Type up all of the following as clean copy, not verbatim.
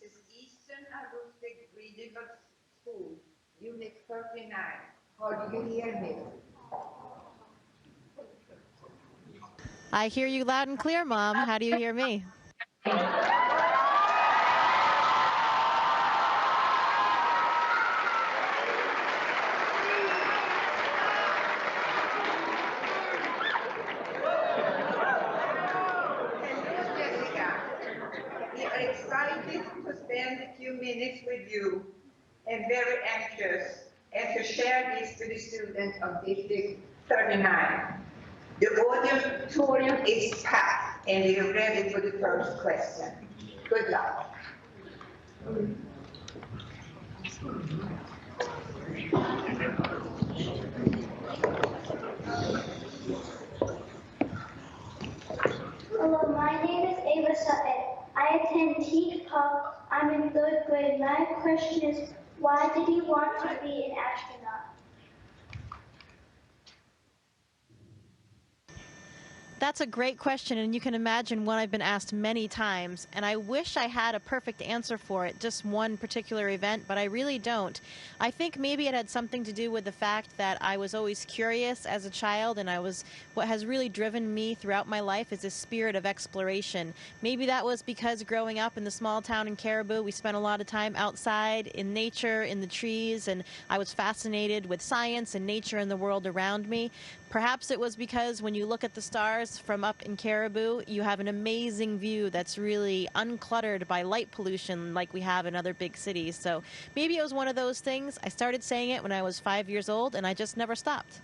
is Eastern Acoustic Readable School, Unit 39. How do you hear me? I hear you loud and clear, Mom. How do you hear me? We are excited to spend a few minutes with you and very anxious and to share this with the students of District 39. The auditorium is packed and we are ready for the first question. Good luck. Hello, my name is Ava Sutton. I attend Teague Park. I'm in 3rd grade. My question is, why did you want to be an astronaut? That's a great question, and you can imagine one I've been asked many times, and I wish I had a perfect answer for it, just one particular event, but I really don't. I think maybe it had something to do with the fact that I was always curious as a child, and what has really driven me throughout my life is this spirit of exploration. Maybe that was because growing up in the small town in Caribou, we spent a lot of time outside in nature, in the trees, and I was fascinated with science and nature and the world around me. Perhaps it was because when you look at the stars from up in Caribou, you have an amazing view that's really uncluttered by light pollution like we have in other big cities. So maybe it was one of those things. I started saying it when I was 5 years old, and I just never stopped.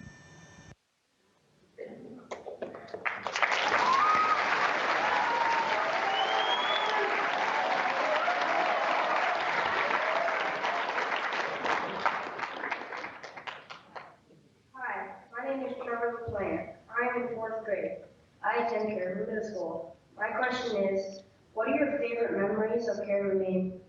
I am in 4th grade. I attend Caribou Middle School. My question is, what are your favorite memories of Caribou, Maine?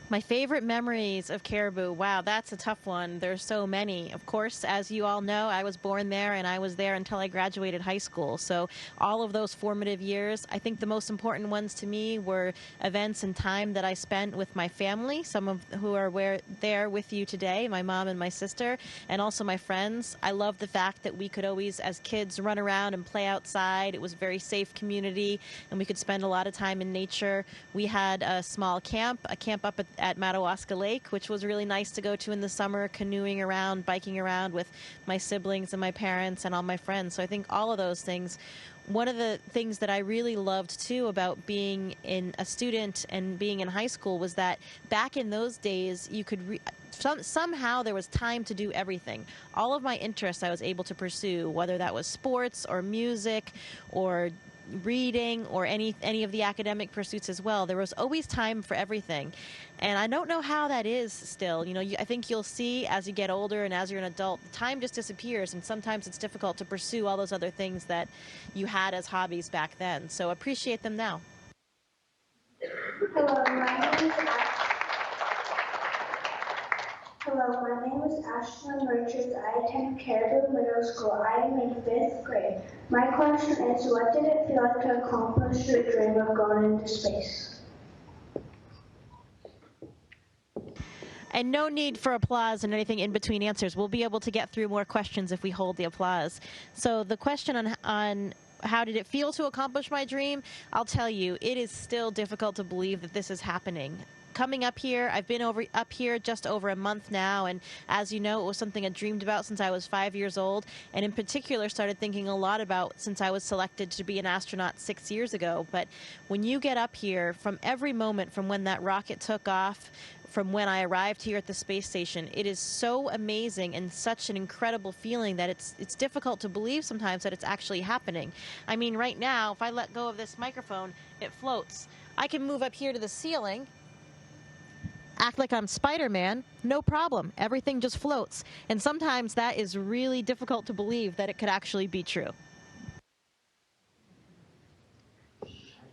My favorite memories of Caribou, wow, that's a tough one. There's so many. Of course, as you all know, I was born there and I was there until I graduated high school. So all of those formative years, I think the most important ones to me were events and time that I spent with my family, some of who are there with you today, my mom and my sister, and also my friends. I love the fact that we could always, as kids, run around and play outside. It was a very safe community, and we could spend a lot of time in nature. We had a small camp, up at Madawaska Lake, which was really nice to go to in the summer, canoeing around, biking around with my siblings and my parents and all my friends. So I think all of those things. One of the things that I really loved, too, about being a student and being in high school was that back in those days, you could somehow there was time to do everything. All of my interests I was able to pursue, whether that was sports or music or reading or any of the academic pursuits as well. There was always time for everything. And I don't know how that is still. I think you'll see as you get older and as you're an adult, time just disappears, and sometimes it's difficult to pursue all those other things that you had as hobbies back then. So appreciate them now. Hello, my name is Ashlyn Richards. I attend Caribou Middle School. I am in 5th grade. My question is, what did it feel like to accomplish your dream of going into space? And no need for applause and anything in between answers. We'll be able to get through more questions if we hold the applause. So the question on how did it feel to accomplish my dream? I'll tell you, it is still difficult to believe that this is happening. Coming up here, I've been up here just over a month now, and as you know, it was something I dreamed about since I was 5 years old, and in particular started thinking a lot about since I was selected to be an astronaut 6 years ago. But when you get up here, from every moment from when that rocket took off, from when I arrived here at the space station, it is so amazing and such an incredible feeling that it's difficult to believe sometimes that it's actually happening. I mean, right now, if I let go of this microphone, it floats. I can move up here to the ceiling, act like I'm Spider-Man, no problem. Everything just floats. And sometimes that is really difficult to believe that it could actually be true.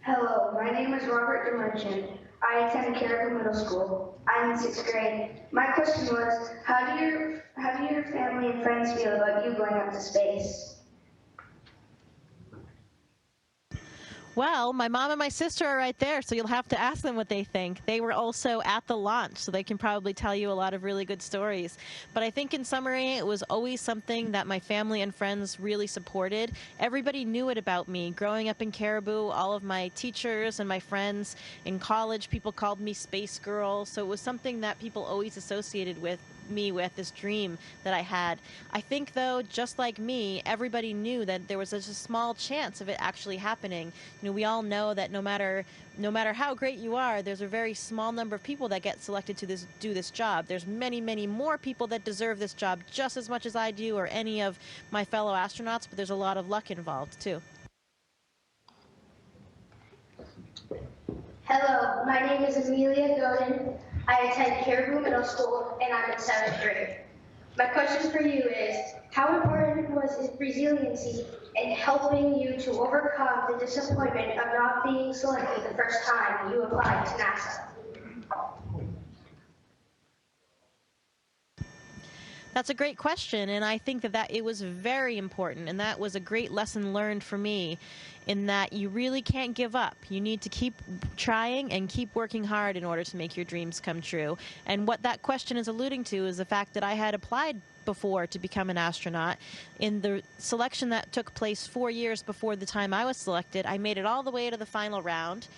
Hello, my name is Robert DeMerchant. I attend Caribou Middle School. I'm in 6th grade. My question was, how do your family and friends feel about you going up to space? Well, my mom and my sister are right there, so you'll have to ask them what they think. They were also at the launch, so they can probably tell you a lot of really good stories. But I think in summary, it was always something that my family and friends really supported. Everybody knew it about me. Growing up in Caribou, all of my teachers and my friends in college, people called me Space Girl, so it was something that people always associated with me with this dream that I had. I think, though, just like me, everybody knew that there was just a small chance of it actually happening. You know, we all know that no matter how great you are, there's a very small number of people that get selected to do this job. There's many, many more people that deserve this job just as much as I do or any of my fellow astronauts, but there's a lot of luck involved, too. Hello, my name is Amelia Godin. I attend Caribou Middle School and I'm in 7th grade. My question for you is, how important was resiliency in helping you to overcome the disappointment of not being selected the first time you applied to NASA? That's a great question, and I think that it was very important, and that was a great lesson learned for me, in that you really can't give up. You need to keep trying and keep working hard in order to make your dreams come true. And what that question is alluding to is the fact that I had applied before to become an astronaut. In the selection that took place 4 years before the time I was selected, I made it all the way to the final round.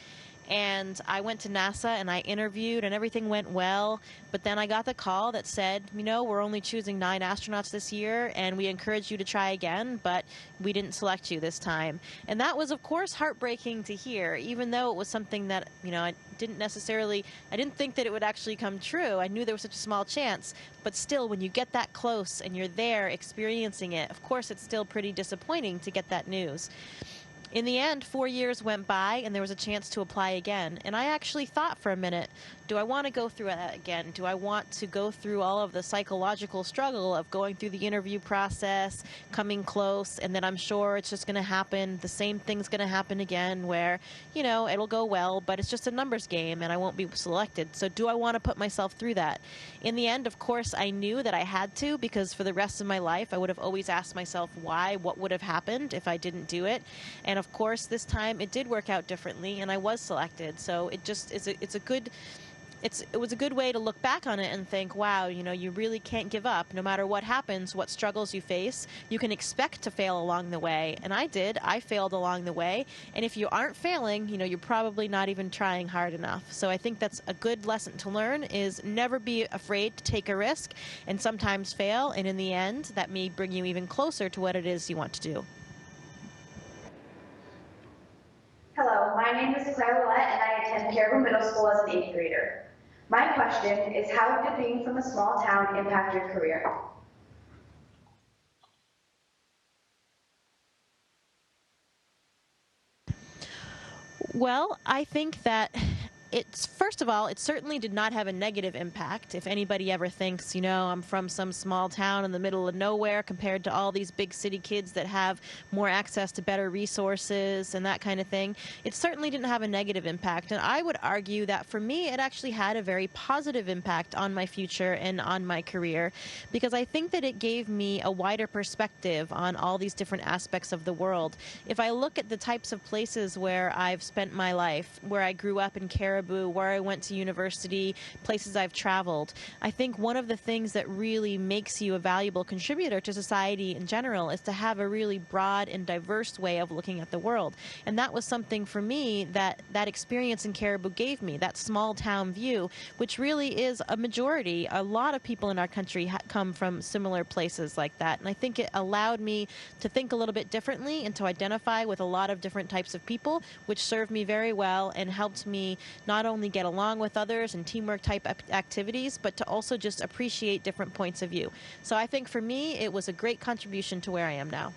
And I went to NASA and I interviewed and everything went well, but then I got the call that said, you know, we're only choosing 9 astronauts this year and we encourage you to try again, but we didn't select you this time. And that was, of course, heartbreaking to hear, even though it was something that, you know, I didn't think that it would actually come true. I knew there was such a small chance, but still, when you get that close and you're there experiencing it, of course, it's still pretty disappointing to get that news. In the end, 4 years went by and there was a chance to apply again. And I actually thought for a minute, do I want to go through that again? Do I want to go through all of the psychological struggle of going through the interview process, coming close, and then I'm sure it's just going to happen. The same thing's going to happen again where, you know, it'll go well, but it's just a numbers game and I won't be selected. So do I want to put myself through that? In the end, of course, I knew that I had to, because for the rest of my life, I would have always asked myself why, what would have happened if I didn't do it. And of course, this time it did work out differently and I was selected. So it just is it was a good way to look back on it and think, wow, you know, you really can't give up. No matter what happens, what struggles you face, you can expect to fail along the way. And I did. I failed along the way. And if you aren't failing, you know, you're probably not even trying hard enough. So I think that's a good lesson to learn, is never be afraid to take a risk and sometimes fail. And in the end, that may bring you even closer to what it is you want to do. Hello, my name is Claire Willett and I attend Caribou Middle School as an 8th grader. My question is, how did being from a small town impact your career? Well, I think that first of all, it certainly did not have a negative impact. If anybody ever thinks, you know, I'm from some small town in the middle of nowhere compared to all these big city kids that have more access to better resources and that kind of thing, it certainly didn't have a negative impact. And I would argue that for me, it actually had a very positive impact on my future and on my career, because I think that it gave me a wider perspective on all these different aspects of the world. If I look at the types of places where I've spent my life, where I grew up in Caribou, where I went to university, places I've traveled, I think one of the things that really makes you a valuable contributor to society in general is to have a really broad and diverse way of looking at the world. And that was something for me that experience in Caribou gave me, that small town view, which really is a majority. A lot of people in our country come from similar places like that. And I think it allowed me to think a little bit differently and to identify with a lot of different types of people, which served me very well and helped me not only get along with others and teamwork type activities, but to also just appreciate different points of view. So I think for me, it was a great contribution to where I am now.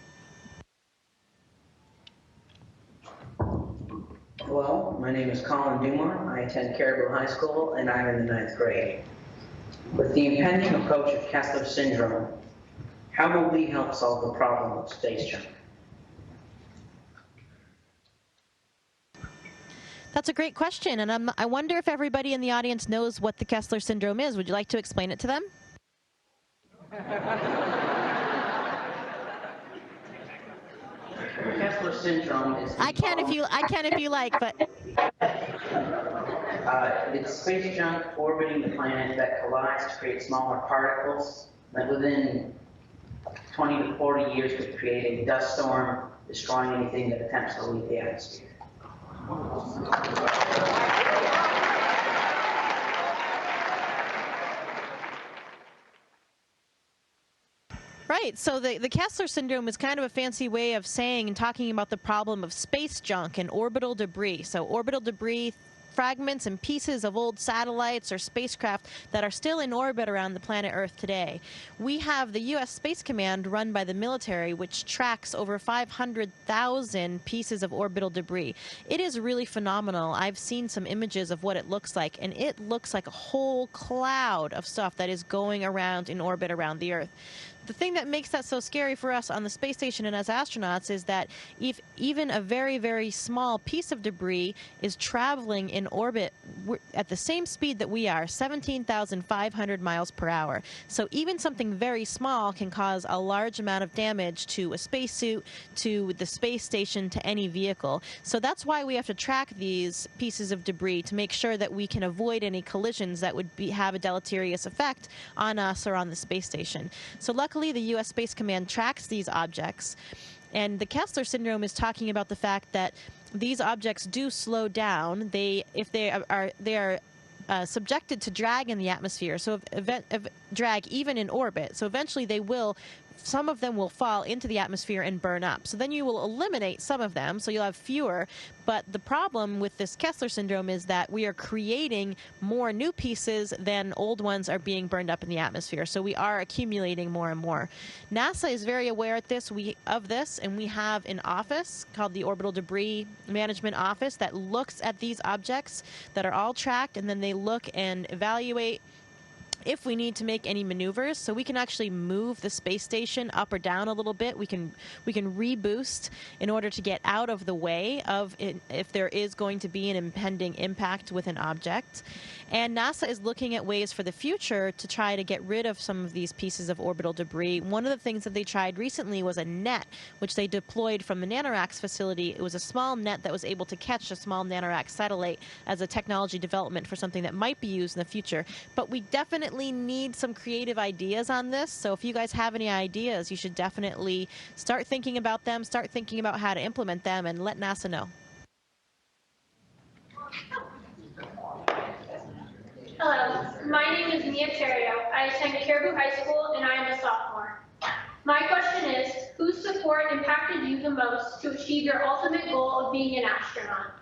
Hello, my name is Colin Dumont. I attend Caribou High School and I'm in the 9th grade. With the impending approach of Kessler syndrome, how will we help solve the problem of space junk? That's a great question, and I wonder if everybody in the audience knows what the Kessler syndrome is. Would you like to explain it to them? Kessler Kessler syndrome is... I can if you like, but... It's space junk orbiting the planet that collides to create smaller particles that within 20 to 40 years could create a dust storm, destroying anything that attempts to leave the atmosphere. Right, so the Kessler syndrome is kind of a fancy way of saying and talking about the problem of space junk and orbital debris. So orbital debris, fragments and pieces of old satellites or spacecraft that are still in orbit around the planet Earth today. We have the U.S. Space Command run by the military, which tracks over 500,000 pieces of orbital debris. It is really phenomenal. I've seen some images of what it looks like, and it looks like a whole cloud of stuff that is going around in orbit around the Earth. The thing that makes that so scary for us on the space station and as astronauts is that if even a very, very small piece of debris is traveling in orbit at the same speed that we are, 17,500 miles per hour. So even something very small can cause a large amount of damage to a spacesuit, to the space station, to any vehicle. So that's why we have to track these pieces of debris to make sure that we can avoid any collisions that would have a deleterious effect on us or on the space station. So luckily, the U.S. Space Command tracks these objects, and the Kessler syndrome is talking about the fact that these objects do slow down. If they are subjected to drag in the atmosphere, so drag even in orbit. So eventually some of them will fall into the atmosphere and burn up. So then you will eliminate some of them, so you'll have fewer. But the problem with this Kessler syndrome is that we are creating more new pieces than old ones are being burned up in the atmosphere. So we are accumulating more and more. NASA is very aware of this, and we have an office called the Orbital Debris Management Office that looks at these objects that are all tracked, and then they look and evaluate if we need to make any maneuvers. So we can actually move the space station up or down a little bit. We can reboost in order to get out of the way of it if there is going to be an impending impact with an object. And NASA is looking at ways for the future to try to get rid of some of these pieces of orbital debris. One of the things that they tried recently was a net, which they deployed from the NanoRacks facility. It was a small net that was able to catch a small NanoRacks satellite as a technology development for something that might be used in the future. But we definitely need some creative ideas on this. So if you guys have any ideas, you should definitely start thinking about them, start thinking about how to implement them, and let NASA know. Hello, my name is Meir. I attend Caribou High School and I am a sophomore. My question is, whose support impacted you the most to achieve your ultimate goal of being an astronaut?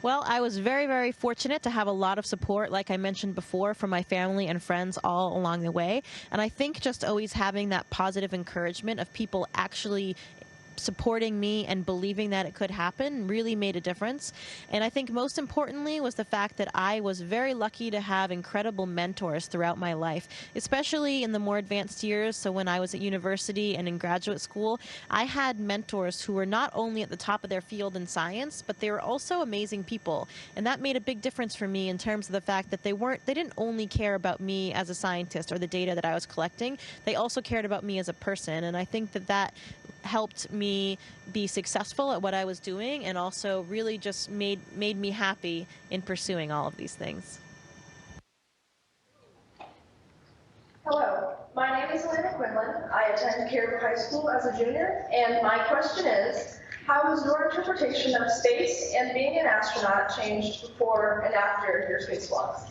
Well, I was very, very fortunate to have a lot of support, like I mentioned before, from my family and friends all along the way. And I think just always having that positive encouragement of people actually supporting me and believing that it could happen really made a difference. And I think most importantly was the fact that I was very lucky to have incredible mentors throughout my life, especially in the more advanced years. So when I was at university and in graduate school, I had mentors who were not only at the top of their field in science, but they were also amazing people. And that made a big difference for me in terms of the fact that they didn't only care about me as a scientist or the data that I was collecting, they also cared about me as a person. And I think that helped me be successful at what I was doing, and also really just made me happy in pursuing all of these things. Hello, my name is Elena Quinlan. I attend Caribou High School as a junior, and my question is, how has your interpretation of space and being an astronaut changed before and after your spacewalks?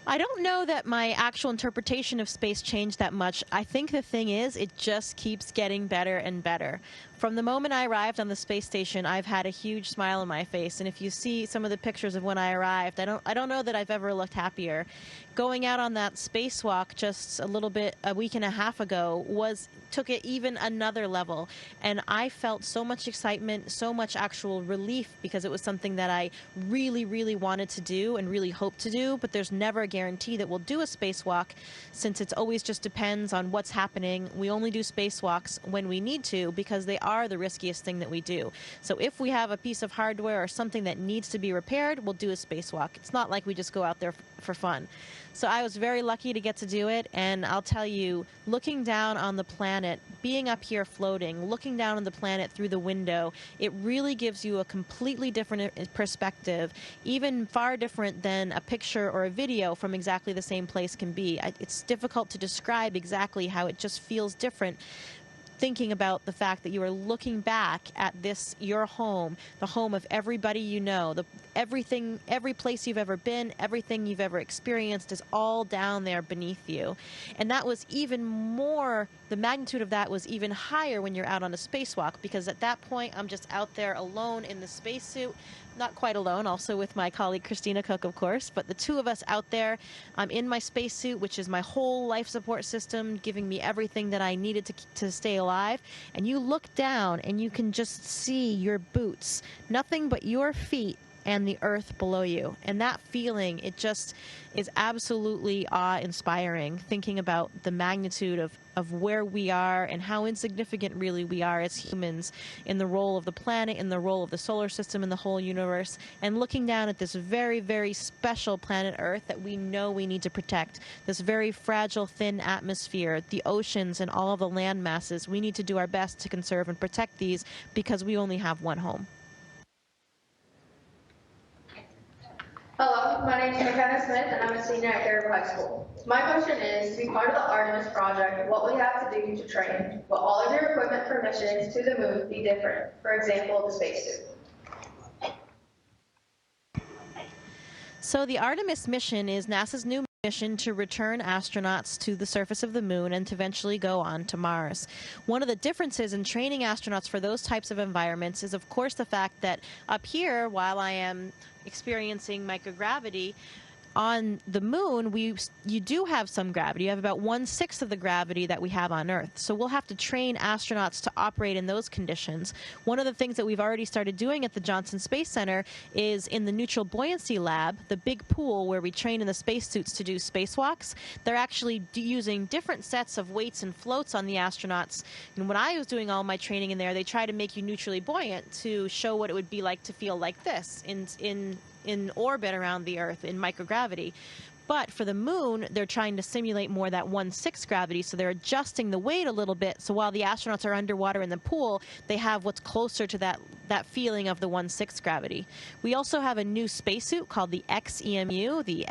I don't know that my actual interpretation of space changed that much. I think the thing is, it just keeps getting better and better. From the moment I arrived on the space station, I've had a huge smile on my face. And if you see some of the pictures of when I arrived, I don't know that I've ever looked happier. Going out on that spacewalk just a week and a half ago was took it even another level. And I felt so much excitement, so much actual relief, because it was something that I really, really wanted to do and really hoped to do. But there's never a guarantee that we'll do a spacewalk, since it's always just depends on what's happening. We only do spacewalks when we need to, because they are the riskiest thing that we do. So if we have a piece of hardware or something that needs to be repaired, we'll do a spacewalk. It's not like we just go out there for fun. So I was very lucky to get to do it, and I'll tell you, looking down on the planet, being up here floating, looking down on the planet through the window, it really gives you a completely different perspective, even far different than a picture or a video from exactly the same place can be. It's difficult to describe exactly how it just feels different, thinking about the fact that you are looking back at this, your home, the home of everybody you know, everything, every place you've ever been, everything you've ever experienced is all down there beneath you. And that was even more, the magnitude of that was even higher when you're out on a spacewalk, because at that point I'm just out there alone in the spacesuit. Not quite alone, also with my colleague Christina Cook, of course, but the two of us out there. I'm in my spacesuit, which is my whole life support system, giving me everything that I needed to stay alive. And you look down and you can just see your boots, nothing but your feet and the earth below you. And that feeling, it just is absolutely awe-inspiring, thinking about the magnitude of where we are and how insignificant really we are as humans in the role of the planet, in the role of the solar system, in the whole universe, and looking down at this very, very special planet Earth that we know we need to protect, this very fragile, thin atmosphere, the oceans and all of the land masses. We need to do our best to conserve and protect these, because we only have one home. Hello, my name is McKenna Smith, and I'm a senior at Caribou High School. My question is, to be part of the Artemis Project, what will you have to do to train? Will all of your equipment for missions to the moon be different? For example, the spacesuit. So the Artemis mission is NASA's new mission to return astronauts to the surface of the moon and to eventually go on to Mars. One of the differences in training astronauts for those types of environments is, of course, the fact that up here, while I am experiencing microgravity, on the moon, you do have some gravity. You have about 1/6 of the gravity that we have on Earth. So we'll have to train astronauts to operate in those conditions. One of the things that we've already started doing at the Johnson Space Center is in the neutral buoyancy lab, the big pool where we train in the spacesuits to do spacewalks. They're actually using different sets of weights and floats on the astronauts. And when I was doing all my training in there, they try to make you neutrally buoyant to show what it would be like to feel like this in orbit around the Earth in microgravity. But for the moon, they're trying to simulate more that 1/6 gravity, so they're adjusting the weight a little bit, so while the astronauts are underwater in the pool, they have what's closer to that feeling of the 1/6 gravity. We also have a new spacesuit called the XEMU, the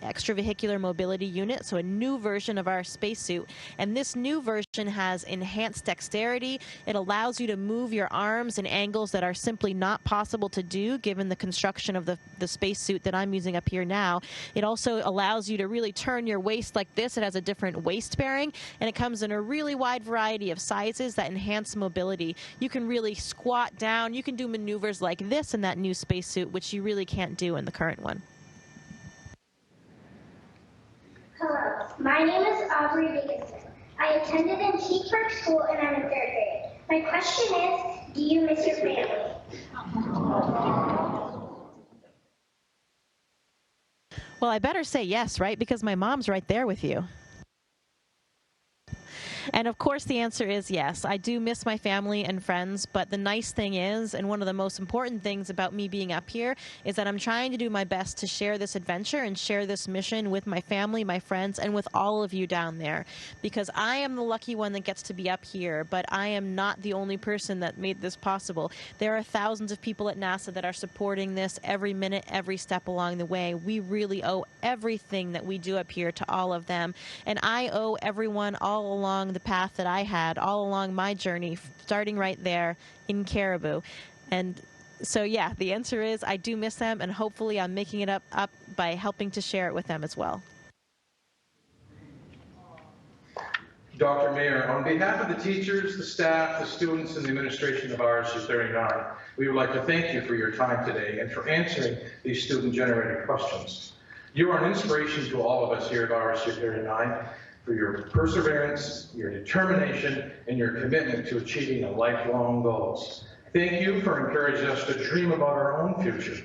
Extravehicular Mobility Unit, so a new version of our spacesuit. And this new version has enhanced dexterity. It allows you to move your arms in angles that are simply not possible to do given the construction of the spacesuit that I'm using up here now. It also allows you to really turn your waist like this. It has a different waist bearing, and it comes in a really wide variety of sizes that enhance mobility. You can really squat down. You can do maneuvers like this in that new spacesuit, which you really can't do in the current one. Hello, my name is Aubrey Dickinson. I attended Antique School and I'm in 3rd grade. My question is, do you miss your family? Well, I better say yes, right? Because my mom's right there with you. And of course, the answer is yes. I do miss my family and friends, but the nice thing is, and one of the most important things about me being up here, is that I'm trying to do my best to share this adventure and share this mission with my family, my friends, and with all of you down there. Because I am the lucky one that gets to be up here, but I am not the only person that made this possible. There are thousands of people at NASA that are supporting this every minute, every step along the way. We really owe everything that we do up here to all of them. And I owe everyone all along the path that I had, all along my journey, starting right there in Caribou. And so, yeah, the answer is I do miss them, and hopefully I'm making it up by helping to share it with them as well. Dr. Meir, on behalf of the teachers, the staff, the students, and the administration of RSU 39, we would like to thank you for your time today and for answering these student-generated questions. You are an inspiration to all of us here at RSU 39. for your perseverance, your determination, and your commitment to achieving lifelong goals. Thank you for encouraging us to dream about our own future.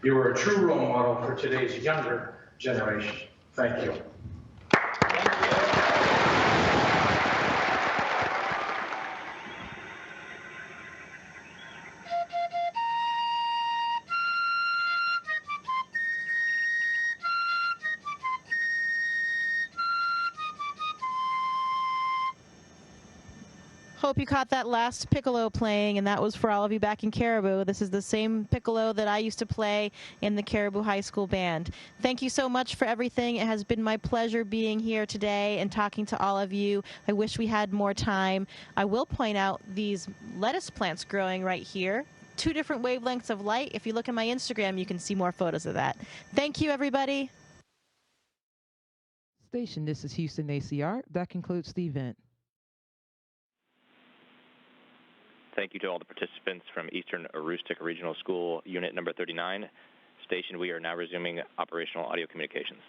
You are a true role model for today's younger generation. Thank you. Hope you caught that last piccolo playing, and that was for all of you back in Caribou. This is the same piccolo that I used to play in the Caribou High School band. Thank you so much for everything. It has been my pleasure being here today and talking to all of you. I wish we had more time. I will point out these lettuce plants growing right here. 2 different wavelengths of light. If you look at my Instagram, you can see more photos of that. Thank you, everybody. Station, this is Houston ACR. That concludes the event. Thank you to all the participants from Eastern Aroostook Regional School, Unit Number 39. Station, we are now resuming operational audio communications.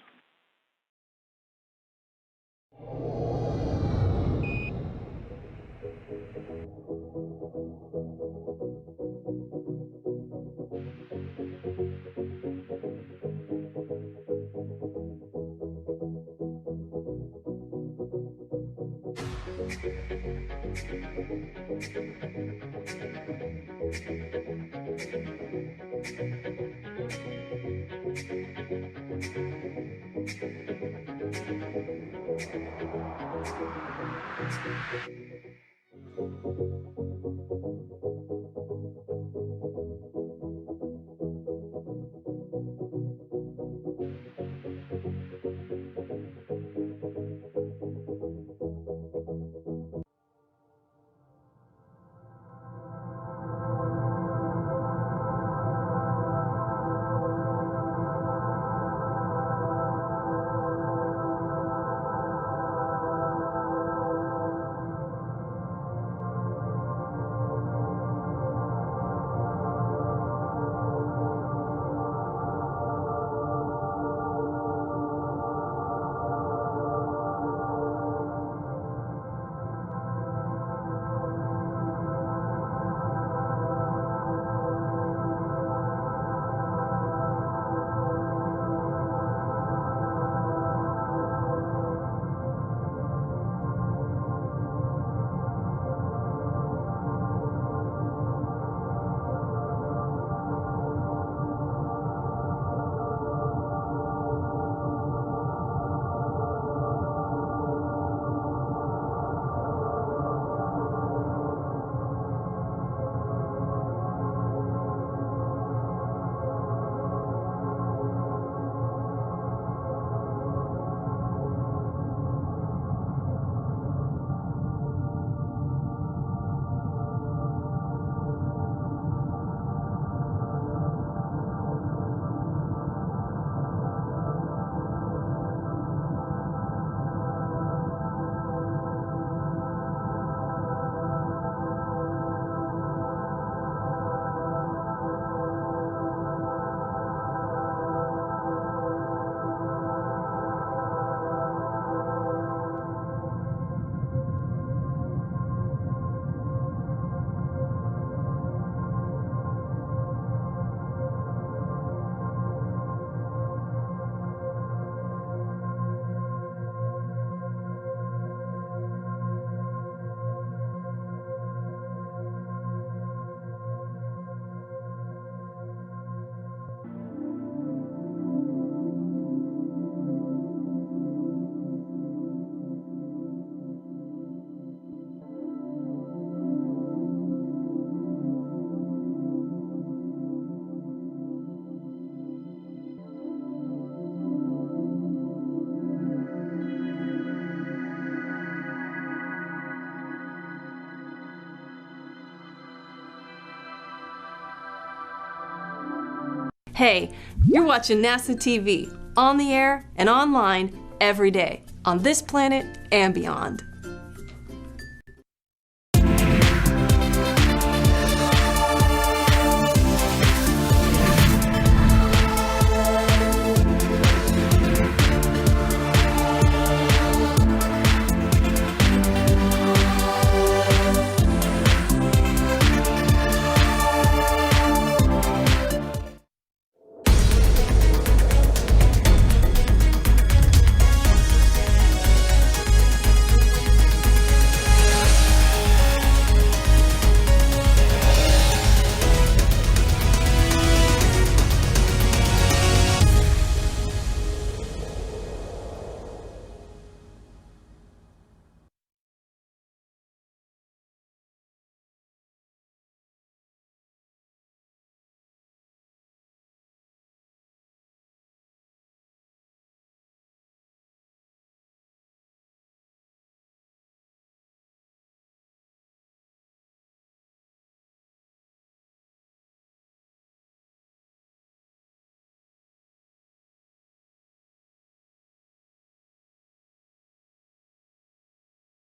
Hey, you're watching NASA TV, on the air and online every day, on this planet and beyond.